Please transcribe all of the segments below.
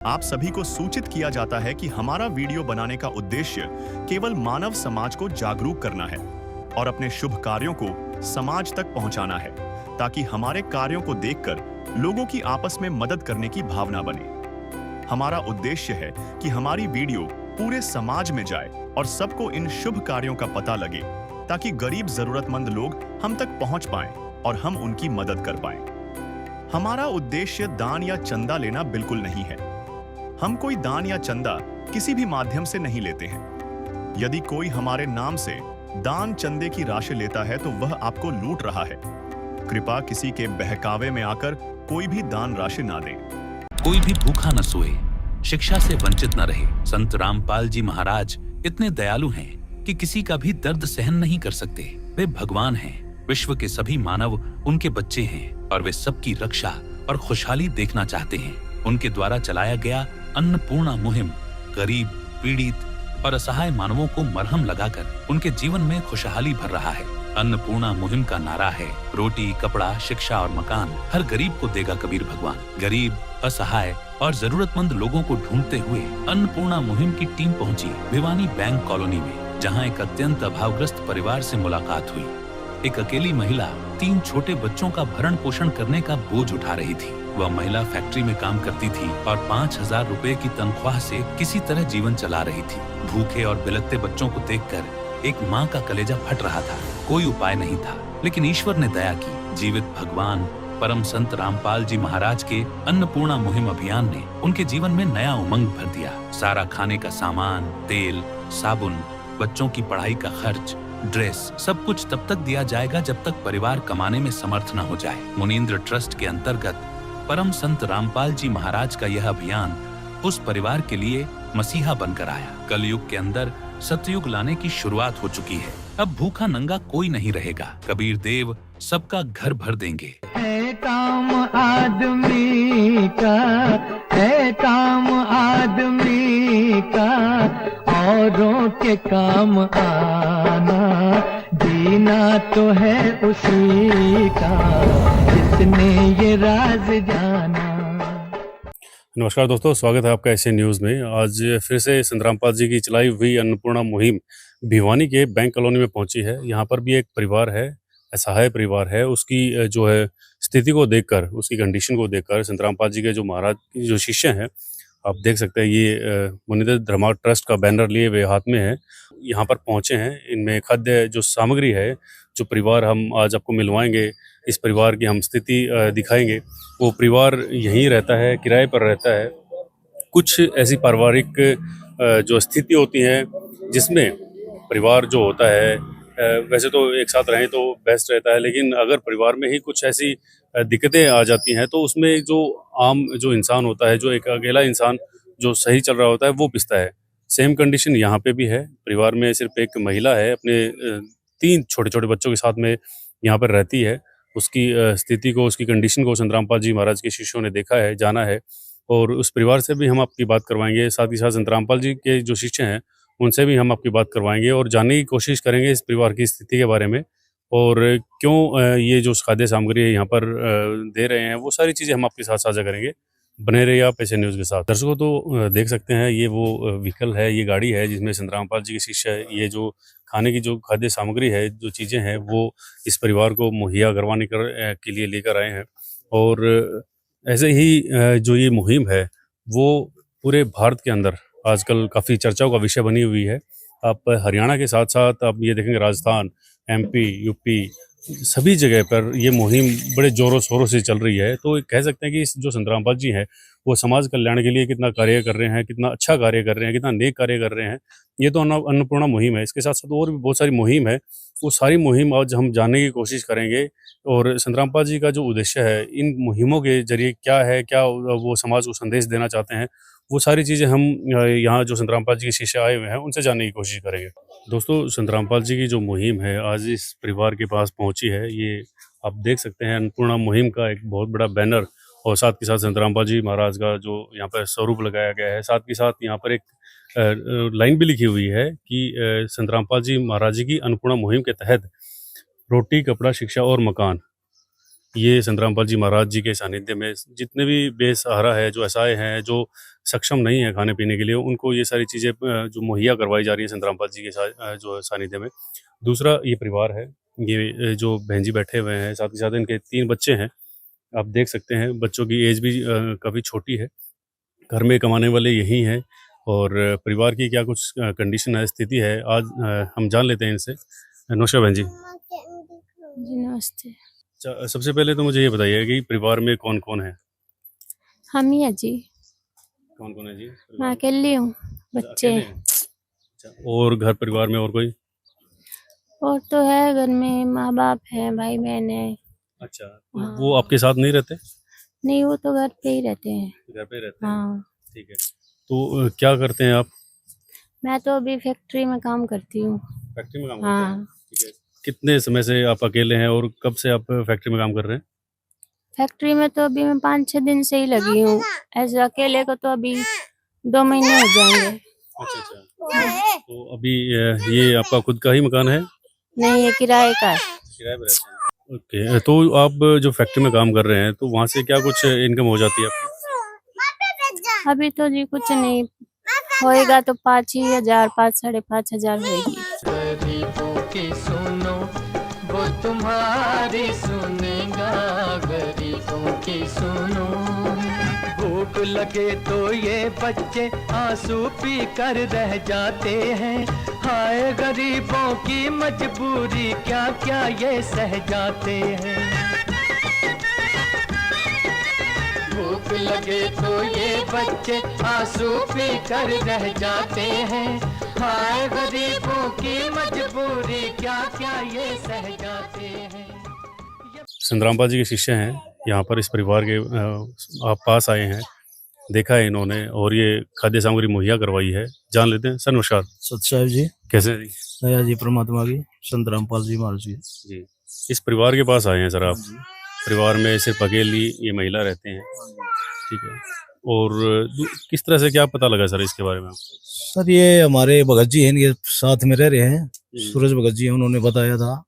आप सभी को सूचित किया जाता है कि हमारा वीडियो बनाने का उद्देश्य केवल मानव समाज को जागरूक करना है और अपने शुभ कार्यों को समाज तक पहुंचाना है, ताकि हमारे कार्यों को देखकर लोगों की आपस में मदद करने की भावना बने। हमारा उद्देश्य है कि हमारी वीडियो पूरे समाज में जाए और सबको इन शुभ कार्यों का पता लगे, ताकि गरीब जरूरतमंद लोग हम तक पहुंच पाएं और हम उनकी मदद कर पाएं। हमारा उद्देश्य दान या चंदा लेना बिल्कुल नहीं है। हम कोई दान या चंदा किसी भी माध्यम से नहीं लेते हैं। यदि कोई हमारे नाम से दान चंदे की राशि लेता है तो वह आपको लूट रहा है। कृपया किसी के बहकावे में आकर कोई भी दान राशि ना दें। कोई भी भूखा न सोए, शिक्षा से वंचित न रहे। संत रामपाल जी महाराज इतने दयालु हैं कि किसी का भी दर्द सहन नहीं कर सकते। वे भगवान हैं। विश्व के सभी मानव उनके बच्चे हैं और वे सबकी रक्षा और खुशहाली देखना चाहते हैं। उनके द्वारा चलाया गया अन्नपूर्णा मुहिम गरीब, पीड़ित और असहाय मानवों को मरहम लगाकर उनके जीवन में खुशहाली भर रहा है। अन्नपूर्णा मुहिम का नारा है, रोटी, कपड़ा, शिक्षा और मकान हर गरीब को देगा कबीर भगवान। गरीब, असहाय और जरूरतमंद लोगों को ढूंढते हुए अन्नपूर्णा मुहिम की टीम पहुंची भिवानी बैंक कॉलोनी में, जहां एक अत्यंत अभावग्रस्त परिवार से मुलाकात हुई। एक अकेली महिला 3 छोटे बच्चों का भरण पोषण करने का बोझ उठा रही थी। वह महिला फैक्ट्री में काम करती थी और 5,000 रुपए की तनख्वाह से किसी तरह जीवन चला रही थी। भूखे और बिलखते बच्चों को देखकर एक माँ का कलेजा फट रहा था। कोई उपाय नहीं था, लेकिन ईश्वर ने दया की। जीवित भगवान परम संत रामपाल जी महाराज के अन्नपूर्णा मुहिम अभियान ने उनके जीवन में नया उमंग भर दिया। सारा खाने का सामान, तेल, साबुन, बच्चों की पढ़ाई का खर्च, ड्रेस, सब कुछ तब तक दिया जाएगा जब तक परिवार कमाने में समर्थ न हो जाए। मुनीन्द्र ट्रस्ट के अंतर्गत परम संत रामपाल जी महाराज का यह अभियान उस परिवार के लिए मसीहा बनकर आया। कलयुग के अंदर सतयुग लाने की शुरुआत हो चुकी है। अब भूखा नंगा कोई नहीं रहेगा। कबीर देव सबका घर भर देंगे। है काम आदमी का, है काम आदमी का, औरों के काम आना, जीना तो है उसी का जिसने ये राज जाना। नमस्कार दोस्तों, स्वागत है आपका एशियन न्यूज़ में। आज फिर से संत रामपाल जी की चलाई हुई अन्नपूर्णा मुहिम भिवानी के बैंक कॉलोनी में पहुंची है। यहाँ पर भी एक परिवार है, असहाय परिवार है। उसकी जो है स्थिति को देखकर, उसकी कंडीशन को देखकर संत रामपाल जी के जो महाराज जो शिष्य हैं, आप देख सकते हैं ये मुनीन्द्र धर्मा ट्रस्ट का बैनर लिए हुए हाथ में है, यहाँ पर पहुँचे हैं। इनमें खाद्य जो सामग्री है, जो परिवार हम आज आपको मिलवाएंगे, इस परिवार की हम स्थिति दिखाएंगे। वो परिवार यहीं रहता है, किराए पर रहता है। कुछ ऐसी पारिवारिक जो स्थिति होती है जिसमें परिवार जो होता है, वैसे तो एक साथ रहें तो बेस्ट रहता है, लेकिन अगर परिवार में ही कुछ ऐसी दिक्कतें आ जाती हैं तो उसमें जो आम जो इंसान होता है, जो एक अकेला इंसान जो सही चल रहा होता है, वो पिसता है। सेम कंडीशन यहाँ पे भी है। परिवार में सिर्फ एक महिला है, अपने 3 छोटे-छोटे बच्चों के साथ में यहाँ पर रहती है। उसकी स्थिति को, उसकी कंडीशन को संत रामपाल जी महाराज के शिष्यों ने देखा है, जाना है, और उस परिवार से भी हम आपकी बात करवाएंगे। साथ ही साथ संत रामपाल जी के जो शिष्य हैं, उनसे भी हम आपकी बात करवाएंगे और जानने की कोशिश करेंगे इस परिवार की स्थिति के बारे में, और क्यों ये जो खाद्य सामग्री है यहाँ पर दे रहे हैं, वो सारी चीज़ें हम आपके साथ साझा करेंगे। बने रहिए आप एशियन न्यूज़ के साथ। दर्शकों, तो देख सकते हैं ये वो व्हीकल है, ये गाड़ी है जिसमें संत रामपाल जी के शिष्य, ये जो खाने की जो खाद्य सामग्री है, जो चीज़ें हैं, वो इस परिवार को मुहैया करवाने के लिए लेकर आए हैं। और ऐसे ही जो ये मुहिम है वो पूरे भारत के अंदर आजकल काफ़ी चर्चाओं का विषय बनी हुई है। आप हरियाणा के साथ साथ आप ये देखेंगे राजस्थान, एमपी, यूपी, सभी जगह पर ये मुहिम बड़े ज़ोरों शोरों से चल रही है। तो कह सकते हैं कि इस जो संत रामपाल जी हैं, वो समाज कल्याण के लिए कितना कार्य कर रहे हैं, कितना अच्छा कार्य कर रहे हैं, कितना नेक कार्य कर रहे हैं। ये तो अन्नपूर्णा मुहिम है। इसके साथ साथ और भी बहुत सारी मुहिम है। वो सारी मुहिम आज हम जानने की कोशिश करेंगे, और संत रामपाल जी का जो उद्देश्य है इन मुहिमों के जरिए क्या है, क्या वो समाज को संदेश देना चाहते हैं, वो सारी चीज़ें हम यहाँ जो संत रामपाल जी के शिष्य आए हुए हैं उनसे जानने की कोशिश करेंगे। दोस्तों, संत रामपाल जी की जो मुहिम है आज इस परिवार के पास पहुंची है। ये आप देख सकते हैं अन्नपूर्णा मुहिम का एक बहुत बड़ा बैनर, और साथ के साथ संत रामपाल जी महाराज का जो यहाँ पर स्वरूप लगाया गया है। साथ के साथ यहाँ पर एक लाइन भी लिखी हुई है कि संत रामपाल जी महाराज जी की अन्नपूर्णा मुहिम के तहत रोटी, कपड़ा, शिक्षा और मकान ये संतरामपाल जी महाराज जी के सानिध्य में जितने भी बेसहारा है, जो असहाय हैं, जो सक्षम नहीं है खाने पीने के लिए, उनको ये सारी चीज़ें जो मुहैया करवाई जा रही है संतरामपाल जी के जो सानिध्य में। दूसरा ये परिवार है, ये जो बहन जी बैठे हुए हैं, साथ ही साथ इनके 3 बच्चे हैं। आप देख सकते हैं बच्चों की एज भी काफ़ी छोटी है। घर में कमाने वाले यही हैं और परिवार की क्या कुछ कंडीशन है, स्थिति है, आज हम जान लेते हैं इनसे। नमस्कार बहन जी। जी नमस्ते। अच्छा, सबसे पहले तो मुझे ये बताइए कि परिवार में कौन-कौन है? हम ही है जी, कौन-कौन है जी? मैं अकेली हूँ, बच्चे अकेले हैं? अच्छा, और घर परिवार में और कोई? और तो है घर में, माँ बाप है, भाई बहन है। अच्छा, तो वो आपके साथ नहीं रहते? नहीं, वो तो घर पे ही रहते हैं। घर पे रहते हैं? हाँ, ठीक है। तो क्या करते हैं आप? मैं तो अभी फैक्ट्री में काम करती हूँ। फैक्ट्री में काम करते हैं? हाँ, ठीक है। कितने समय से आप अकेले हैं और कब से आप फैक्ट्री में काम कर रहे हैं? फैक्ट्री में तो अभी मैं 5-6 दिन से ही लगी हूँ। ऐसे अकेले को तो अभी 2 महीने हो जाएंगे। अच्छा। तो अभी ये आपका खुद का ही मकान है? नहीं, ये किराए का है। किराए पे रहते हैं? ओके, तो आप जो फैक्ट्री में काम कर रहे हैं, तो वहाँ से क्या कुछ इनकम हो जाती है आपकी? अभी तो जी कुछ नहीं होएगा, तो 5,000 5,500 होएगी। गरीबों की सुनो, वो तुम्हारी सुनेगा, गरीबों की सुनो। भूख लगे तो ये बच्चे आंसू पी कर रह जाते हैं, हाय गरीबों की मजबूरी क्या क्या ये सह जाते हैं। भूख लगे तो ये बच्चे आंसू पी कर रह जाते हैं, हाय गरीबों की मजबूरी क्या क्या ये सह जाते हैं। संतरामपाल जी के शिष्य हैं, यहाँ पर इस परिवार के आप पास आए हैं, देखा है इन्होंने और ये खाद्य सामग्री मुहैया करवाई है। जान लेते हैं। सर नमस्कार। सत साहिब जी, कैसे हैं जी? दया जी परमात्मा की, संत रामपाल जी महाराज जी। जी, इस परिवार के पास आए हैं सर आप। परिवार में सिर्फ अकेली ये महिला रहते हैं, ठीक है। और किस तरह से क्या पता लगा सर इसके बारे में आपको? सर ये हमारे भगत जी हैं, इनके साथ में रह रहे हैं, सूरज भगत जी हैं, उन्होंने बताया था,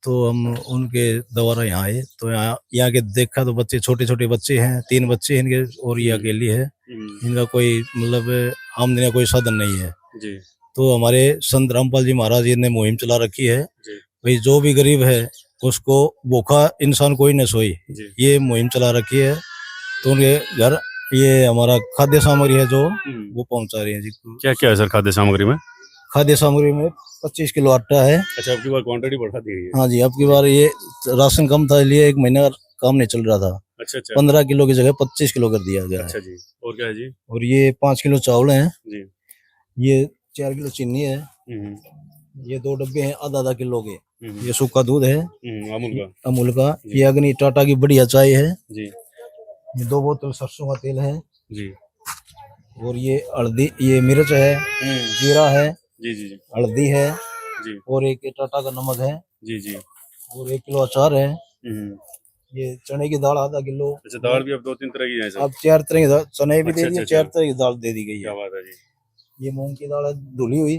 तो हम उनके द्वारा यहाँ आए। तो यहाँ के देखा तो बच्चे छोटे छोटे बच्चे हैं, 3 बच्चे हैं इनके, और ये अकेली है। इनका कोई मतलब आमदनी का कोई साधन नहीं है जी। तो हमारे संत रामपाल जी महाराज जी ने मुहिम चला रखी है, भाई जो भी गरीब है उसको भूखा इंसान कोई न सोए, ये मुहिम चला रखी है। तो उनके घर ये हमारा खाद्य सामग्री है जो वो पहुंचा रही है जी। क्या क्या है सर खाद्य सामग्री में? खाद्य सामग्री में 25 किलो आटा है। अच्छा, आपकी बार क्वांटिटी बढ़ा दी गई है? हाँ जी, अब की बार ये राशन कम था, इसलिए 1 महीना काम नहीं चल रहा था। अच्छा अच्छा। 15 किलो की जगह 25 किलो कर दिया गया अच्छा है। जी। और क्या है जी? और ये 5 किलो चावल है जी। ये 4 किलो चीनी है, ये 2 डब्बे हैं आधा किलो के, ये सूखा दूध है अमूल का, ये अग्नि टाटा की बढ़िया चाय है जी, ये 2 बोतल सरसों का तेल है जी, और ये हल्दी, ये मिर्च है, जीरा है जी, जी, हल्दी है जी, और एक टाटा का नमक है जी, जी, और 1 किलो अचार है। ये चने की दाल आधा किलो। अच्छा, दाल भी अब 2-3 तरह की है सर? अब 4 तरह की दाल, चने भी दे अच्छा, दिए, अच्छा, 4 तरह की दाल दे दी गई क्या है। बात है जी। ये मूंग की दाल है धुली हुई,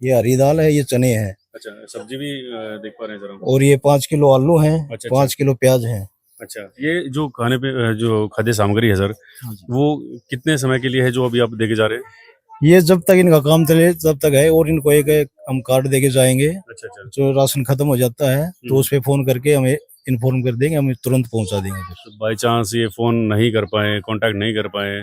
ये हरी दाल है, ये चने हैं। अच्छा, सब्जी भी देख पा रहे हैं सर हम। और ये 5 किलो आलू हैं, अच्छा, 5 किलो प्याज हैं। अच्छा, ये जो खाने पे जो खाद्य सामग्री है सर, वो कितने समय के लिए है जो अभी आप देके जा रहे हैं? ये जब तक इनका काम चले तब तक है, और इनको एक हम कार्ड देके जाएंगे। अच्छा अच्छा। जो राशन खत्म हो जाता है तो उस पे फोन करके हमें इन्फॉर्म कर देंगे, हम तुरंत पहुंचा देंगे। फिर बाई चांस ये फोन नहीं कर पाए, कांटेक्ट नहीं कर पाए?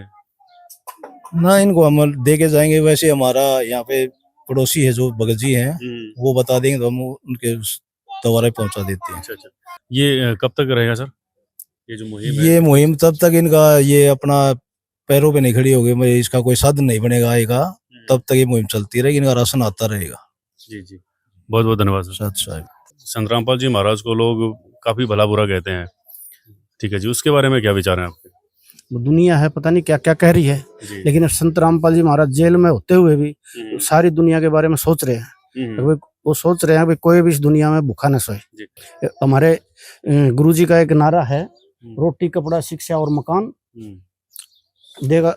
ना, इनको हम दे के जाएंगे। वैसे हमारा यहाँ पे पड़ोसी है जो भगत जी हैं, वो बता देंगे तो हम उनके द्वारा पहुंचा देते हैं। अच्छा अच्छा। ये कब तक रहेगा सर ये जो मुहिम है? ये मुहिम तब तक इनका ये अपना पैरों पे नहीं खड़ी होगी, इसका कोई साधन नहीं बनेगा आएगा, तब तक ये मुहिम चलती रहेगी, इनका राशन आता रहेगा। जी जी, बहुत बहुत धन्यवाद सर। अच्छा, संत रामपाल जी महाराज को लोग काफी भला बुरा कहते हैं, ठीक है जी, उसके बारे में क्या विचार है आपके? दुनिया है पता नहीं क्या क्या कह रही है, लेकिन संत रामपाल जी महाराज जेल में होते हुए भी सारी दुनिया के बारे में सोच रहे हैं। वो सोच रहे हैं कि कोई भी इस दुनिया में भूखा न सोए। हमारे गुरुजी का एक नारा है, रोटी कपड़ा शिक्षा और मकान देगा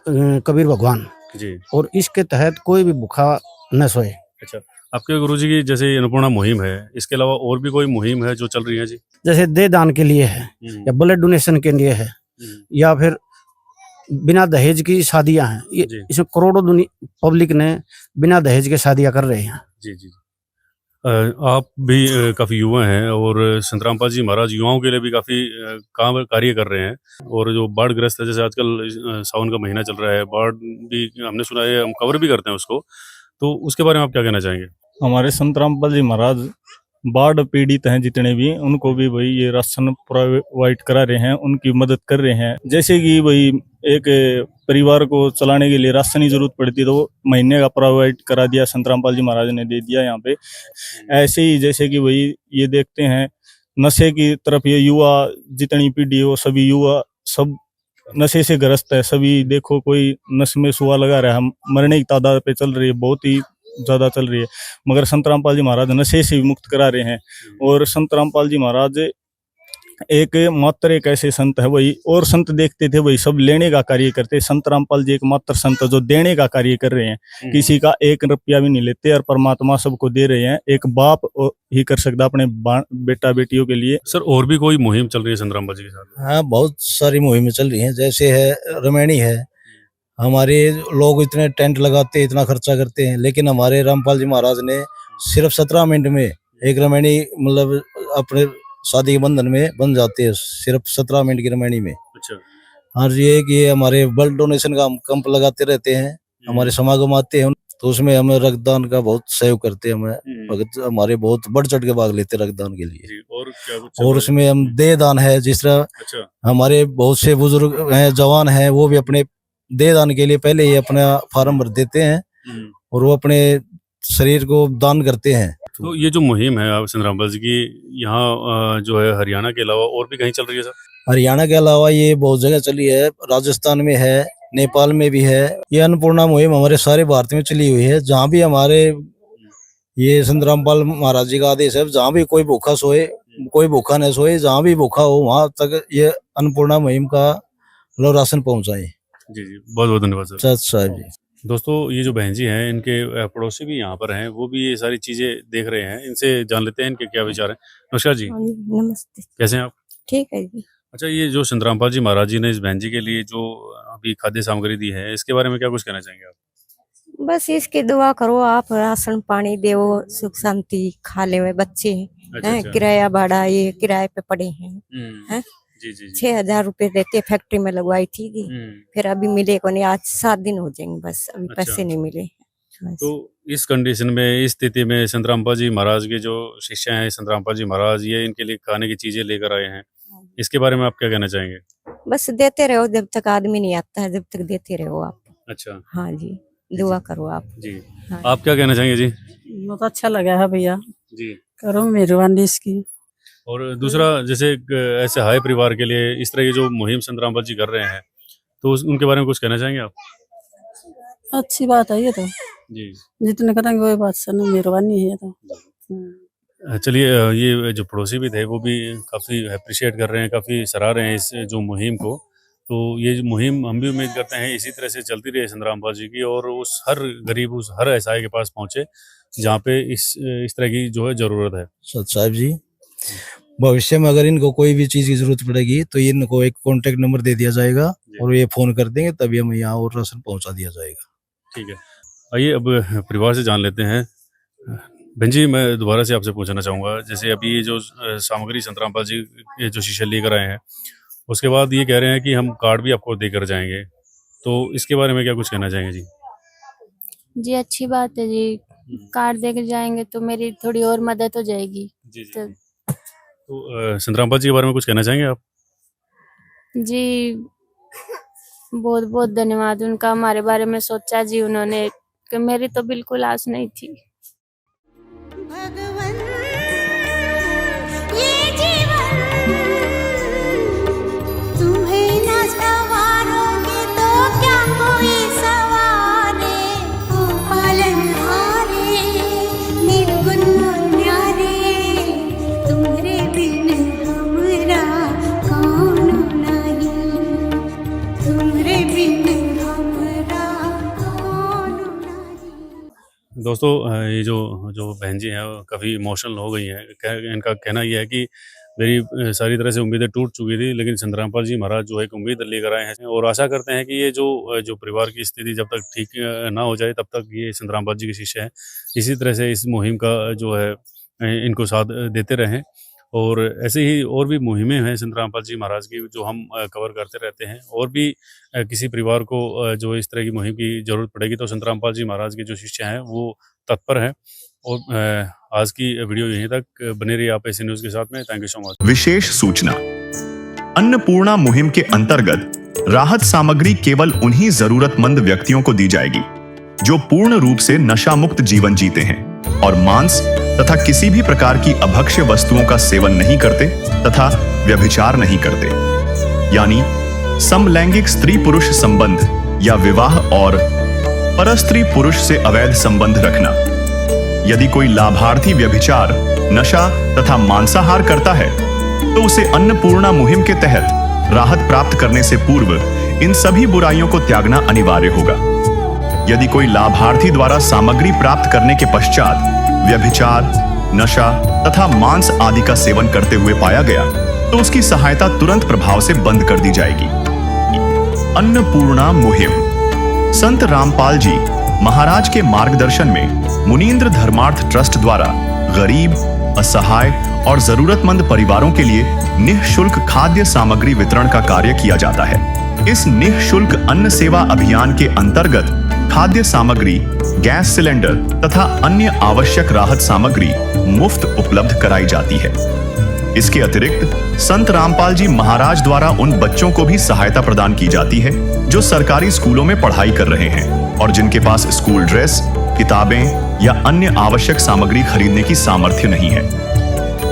कबीर भगवान जी, और इसके तहत कोई भी भूखा न सोए। अच्छा, आपके गुरुजी की जैसे अन्नपूर्णा मुहिम है, इसके अलावा और भी कोई मुहिम है जो चल रही है जी? जैसे दे दान के लिए है या ब्लड डोनेशन के लिए है या फिर बिना दहेज की शादियां हैं, ये जी। इसमें करोड़ों पब्लिक ने बिना दहेज के शादियां कर रहे हैं। जी जी। आप भी काफ़ी युवा हैं और संत रामपाल जी महाराज युवाओं के लिए भी काफ़ी काम कार्य कर रहे हैं। और जो बाढ़ग्रस्त है, जैसे आजकल सावन का महीना चल रहा है, बाढ़ भी हमने सुना है, हम कवर भी करते हैं उसको, तो उसके बारे में आप क्या कहना चाहेंगे? हमारे संत रामपाल जी महाराज बाढ़ पीड़ित हैं जितने भी, उनको भी भाई ये राशन प्रोवाइड करा रहे हैं, उनकी मदद कर रहे हैं। जैसे कि भाई एक परिवार को चलाने के लिए राशन की जरूरत पड़ती है तो वो महीने का प्रोवाइड करा दिया, संत रामपाल जी महाराज ने दे दिया यहाँ पे। ऐसे ही जैसे कि भाई ये देखते हैं नशे की तरफ ये युवा जितनी पीढ़ी है वो सभी युवा सब नशे से ग्रस्त है। सभी देखो कोई नशे में सुआ लगा रहा है, मरने की तादाद पे चल रही है, बहुत ही ज्यादा चल रही है। मगर संत रामपाल जी महाराज नशे से भी मुक्त करा रहे हैं। और संत रामपाल जी महाराज एक मात्र एक ऐसे संत है, वही और संत देखते थे वही सब लेने का कार्य करते। संत रामपाल जी एक मात्र संत है जो देने का कार्य कर रहे हैं, किसी का 1 रुपया भी नहीं लेते और परमात्मा सबको दे रहे हैं। एक बाप ही कर सकता अपने बेटा बेटियों के लिए। सर, और भी कोई मुहिम चल रही है संत रामपाल जी के साथ? हाँ, बहुत सारी मुहिमें चल रही हैं। जैसे है रमैनी है, हमारे लोग इतने टेंट लगाते हैं, इतना खर्चा करते हैं, लेकिन हमारे रामपाल जी महाराज ने सिर्फ 17 मिनट में एक रमैनी मतलब अपने शादी के बंधन में बन जाते हैं, सिर्फ 17 मिनट की रमैनी में। अच्छा। और ये कि ये हमारे ब्लड डोनेशन का हम कैंप लगाते रहते हैं, हमारे समागम आते हैं तो उसमें हम रक्तदान का बहुत सहयोग करते हैं। हमें भगत हमारे बहुत बढ़ चढ़ के भाग लेते हैं रक्तदान के लिए। और क्या कुछ? और उसमें हम दे दान है, जिस तरह अच्छा। हमारे बहुत से बुजुर्ग हैं, जवान हैं, वो भी अपने दे दान के लिए पहले ही अपना फार्म भर देते हैं और वो अपने शरीर को दान करते हैं। तो ये जो मुहिम है आप संत रामपाल जी की, यहाँ जो है हरियाणा के अलावा और भी कहीं चल रही है सर? हरियाणा के अलावा ये बहुत जगह चली है, राजस्थान में है, नेपाल में भी है। ये अन्नपूर्णा मुहिम हमारे सारे भारत में चली हुई है। जहाँ भी हमारे ये संत रामपाल महाराज जी का आदेश है, जहाँ भी कोई भूखा सोए, कोई भूखा न सोए, जहाँ भी भूखा हो वहां तक ये अन्नपूर्णा मुहिम का लोग राशन पहुंचाए। जी जी, बहुत बहुत धन्यवाद सर। सच साहब जी। दोस्तों, ये जो बहन जी हैं, इनके पड़ोसी भी यहाँ पर हैं, वो भी ये सारी चीजें देख रहे हैं। इनसे जान लेते हैं इनके क्या विचार हैं। नमस्कार जी। नमस्ते। कैसे हैं आप? ठीक है जी। अच्छा, ये जो संत रामपाल जी महाराज जी ने इस बहन जी के लिए जो अभी खाद्य सामग्री दी है, इसके बारे में क्या कुछ कहना चाहेंगे आप? बस इसकी दुआ करो आप, राशन पानी दे, सुख शांति खा ले। बच्चे अच्छा, हैं, अच्छा। किराया भाड़ा ये किराए पे पड़े हैं। हैं? जी जी जी। 6,000 रुपए देते, फैक्ट्री में लगवाई थी जी। फिर अभी मिले को नहीं, आज 7 दिन हो जाएंगे बस, अभी अच्छा। पैसे नहीं मिले बस। तो इस कंडीशन में, इस स्थिति में संत रामपाल जी महाराज के जो शिष्य हैं, संत रामपाल जी महाराज, ये इनके लिए खाने की चीजें लेकर आए हैं, इसके बारे में आप क्या कहना चाहेंगे? बस देते रहो जब तक आदमी नहीं आता है, जब तक देते रहो आप। अच्छा हाँ जी, दुआ करो आप जी। हाँ। आप क्या कहना चाहेंगे जी? बहुत अच्छा लगा है भैया, जी। करो मेहरबानी इसकी। और दूसरा, जैसे ऐसे हाई परिवार के लिए इस तरह की जो मुहिम संत रामपाल जी कर रहे हैं, तो उनके बारे में कुछ कहना चाहेंगे आप? अच्छी बात है ये तो जी। जितने करेंगे वही बात सर, मेहरबानी है ये तो। चलिए, ये जो पड़ोसी भी थे वो भी काफ़ी अप्रिशिएट कर रहे हैं, काफ़ी सराह रहे हैं इस जो मुहिम को। तो ये जो मुहिम हम भी उम्मीद करते हैं इसी तरह से चलती रहे संत रामपाल जी की, और उस हर गरीब, उस हर असहाय के पास पहुंचे जहाँ पे इस तरह की जो है ज़रूरत है। सच साहब जी, भविष्य में अगर इनको कोई भी चीज की जरूरत पड़ेगी तो इनको एक कॉन्टेक्ट नंबर दे दिया जाएगा और ये फोन कर देंगे, तभी हम यहाँ और राशन पहुँचा दिया जाएगा। ठीक है, आइए अब परिवार से जान लेते हैं। बहन जी, मैं दोबारा से आपसे पूछना चाहूँगा, जैसे अभी ये जो सामग्री संत रामपाल जी के जो शिष्य लेकर आए हैं, उसके बाद ये कह रहे हैं कि हम कार्ड भी आपको देकर जाएंगे, तो इसके बारे में क्या कुछ कहना चाहेंगे जी? जी अच्छी बात है जी, कार्ड देकर जाएंगे तो मेरी थोड़ी और मदद हो जाएगी। जी जी। तो संत रामपाल जी के बारे में कुछ कहना चाहेंगे आप? जी बहुत बहुत धन्यवाद उनका, हमारे बारे में सोचा जी उन्होंने, कि मेरी तो बिल्कुल आस नहीं थी। भगवन ये जीवन तुम्हें न सवारोगे तो क्या कोई सवारे, ओ पालनहारे निर्गुण न्यारे, तुम्हारे बिन हमरा कौन नहीं, तुम्हारे बिन हमरा कौन नहीं। दोस्तों, ये जो बहन जी हैं वो काफ़ी इमोशनल हो गई हैं। इनका कहना यह है कि मेरी सारी तरह से उम्मीदें टूट चुकी थी, लेकिन संत रामपाल जी महाराज जो है एक उम्मीद लेकर आए हैं और आशा करते हैं कि ये जो परिवार की स्थिति जब तक ठीक ना हो जाए तब तक ये संत रामपाल जी के शिष्य हैं इसी तरह से इस मुहिम का जो है इनको साथ देते रहें। और ऐसे ही और भी मुहिमें हैं संत रामपाल जी महाराज की जो हम कवर करते रहते हैं। और भी किसी परिवार को जो इस तरह की मुहिम की ज़रूरत पड़ेगी तो संत रामपाल जी महाराज के जो शिष्य हैं वो तत्पर हैं। और आज की वीडियो यहीं तक, बने रहिए आप ऐसे न्यूज़ के साथ में। Thank you so much. विशेष सूचना, अन्नपूर्णा मुहिम के अंतर्गत राहत सामग्री केवल उन्हीं जरूरतमंद व्यक्तियों को दी जाएगी जो पूर्ण रूप से नशा मुक्त जीवन जीते हैं और मांस तथा किसी भी प्रकार की अभक्ष्य वस्तुओं का सेवन नहीं करते तथा व्यभिचार नहीं करते, यानी समलैंगिक स्त्री पुरुष संबंध या विवाह और परस्त्री पुरुष से अवैध संबंध रखना। यदि कोई लाभार्थी व्यभिचार, नशा तथा मांसाहार करता है तो उसे अन्नपूर्णा मुहिम के तहत राहत प्राप्त करने से पूर्व इन सभी बुराइयों को त्यागना अनिवार्य होगा। यदि कोई लाभार्थी द्वारा सामग्री प्राप्त करने के पश्चात व्यभिचार, नशा तथा मांस आदि का सेवन करते हुए पाया गया तो उसकी सहायता तुरंत प्रभाव से बंद कर दी जाएगी। अन्नपूर्णा मुहिम संत रामपाल जी महाराज के मार्गदर्शन में मुनींद्र धर्मार्थ ट्रस्ट द्वारा गरीब, असहाय और जरूरतमंद परिवारों के लिए निःशुल्क खाद्य सामग्री वितरण का कार्य किया जाता है। इस निःशुल्क अन्न सेवा अभियान के अंतर्गत खाद्य सामग्री, गैस सिलेंडर तथा अन्य आवश्यक राहत सामग्री मुफ्त उपलब्ध कराई जाती है। इसके अतिरिक्त संत रामपाल जी महाराज द्वारा उन बच्चों को भी सहायता प्रदान की जाती है जो सरकारी स्कूलों में पढ़ाई कर रहे हैं और जिनके पास स्कूल ड्रेस, किताबें या अन्य आवश्यक सामग्री खरीदने की सामर्थ्य नहीं है।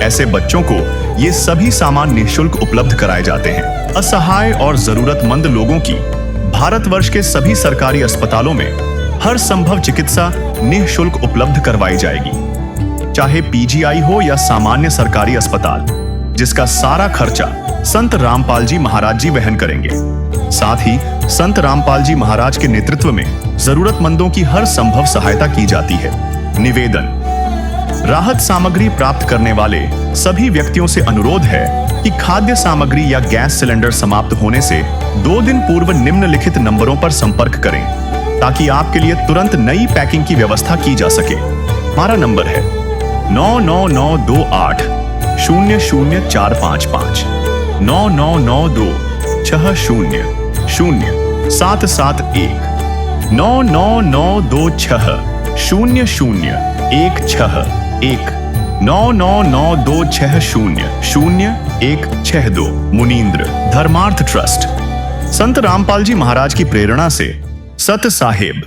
ऐसे बच्चों को ये सभी सामान निःशुल्क उपलब्ध कराए जाते हैं। असहाय और जरूरतमंद लोगों की भारतवर्ष के सभी सरकारी अस्पतालों में हर संभव चिकित्सा निःशुल्क उपलब्ध करवाई जाएगी, चाहे पीजीआई हो या सामान्य सरकारी अस्पताल, जिसका सारा खर्चा संत रामपाल जी महाराज जी वहन करेंगे। साथ ही संत रामपाल जी महाराज के नेतृत्व में जरूरतमंदों की हर संभव सहायता की जाती है। निवेदन, राहत सामग्री प्राप्त करने वाले सभी व्यक्तियों से अनुरोध है कि खाद्य सामग्री या गैस सिलेंडर समाप्त होने से 2 दिन पूर्व निम्नलिखित नंबरों पर संपर्क करें ताकि आपके लिए तुरंत नई पैकिंग की व्यवस्था की जा सके। हमारा नंबर है 99928 00455 9992 60 0771 99926 0016 99926000162 मुनींद्र धर्मार्थ ट्रस्ट। संत रामपाल जी महाराज की प्रेरणा से सत साहिब